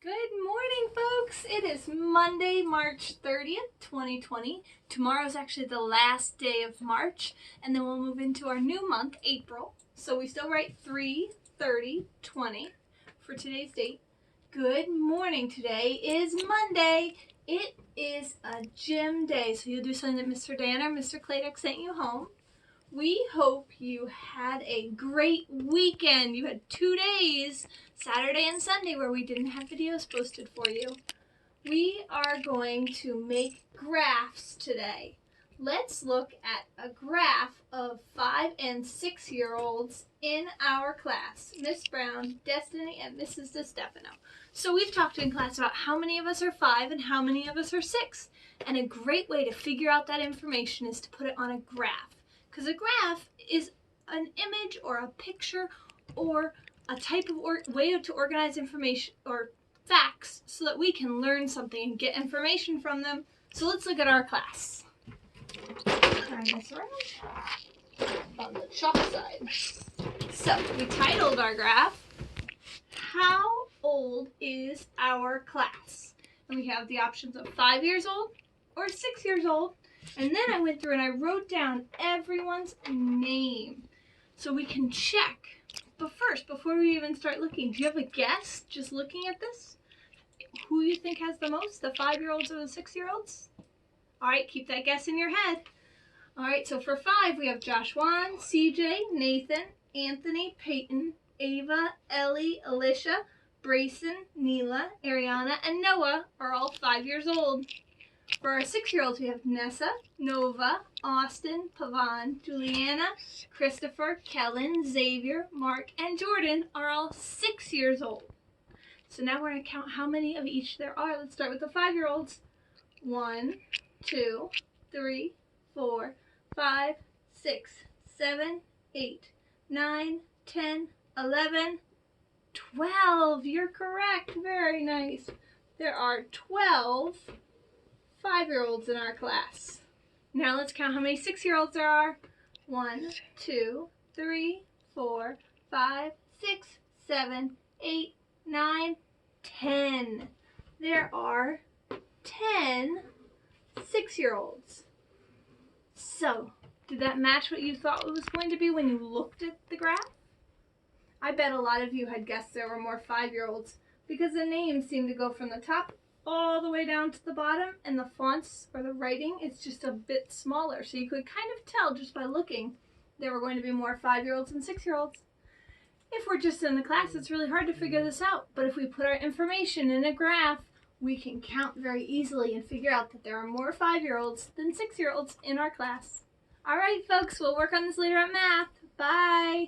Good morning, folks. It is Monday, March 30th, 2020. Tomorrow is actually the last day of March, and then we'll move into our new month, April. So we still write 3/30/20 for today's date. Good morning. Today is Monday. It is a gym day, so you'll do something that Mr. Dan or Mr. Claddock sent you home. We hope you had a great weekend. You had 2 days, Saturday and Sunday, where we didn't have videos posted for you. We are going to make graphs today. Let's look at a graph of 5 and 6-year-olds in our class. Miss Brown, Destiny, and Mrs. DeStefano. So we've talked in class about how many of us are 5 and how many of us are 6. And a great way to figure out that information is to put it on a graph. Because a graph is an image or a picture or a type of way to organize information or facts so that we can learn something and get information from them. So let's look at our class. Turn this around on the chalk side. So we titled our graph, How Old is Our Class? And we have the options of 5 years old or 6 years old. And then I went through and I wrote down everyone's name so we can check. But first, before we even start looking, do you have a guess just looking at this? Who you think has the most, the 5-year-olds or the 6-year-olds? All right, keep that guess in your head. All right, so for 5, we have Josh Juan, CJ, Nathan, Anthony, Peyton, Ava, Ellie, Alicia, Brayson, Neela, Ariana, and Noah are all 5 years old. For our 6-year-olds, we have Nessa, Nova, Austin, Pavan, Juliana, Christopher, Kellen, Xavier, Mark, and Jordan are all 6 years old. So now we're going to count how many of each there are. Let's start with the 5-year-olds. 1, 2, 3, 4, 5, 6, 7, 8, 9, 10, 11, 12. You're correct. Very nice. There are 12 5-year-olds in our class. Now let's count how many 6-year-olds there are. 1, 2, 3, 4, 5, 6, 7, 8, 9, 10. There are 10 6-year-olds. So, did that match what you thought it was going to be when you looked at the graph? I bet a lot of you had guessed there were more 5-year-olds because the names seem to go from the top all the way down to the bottom, and the fonts or the writing is just a bit smaller. So you could kind of tell just by looking there were going to be more 5-year-olds than 6-year-olds. If we're just in the class, it's really hard to figure this out. But if we put our information in a graph, we can count very easily and figure out that there are more 5-year-olds than 6-year-olds in our class. All right, folks, we'll work on this later at math. Bye.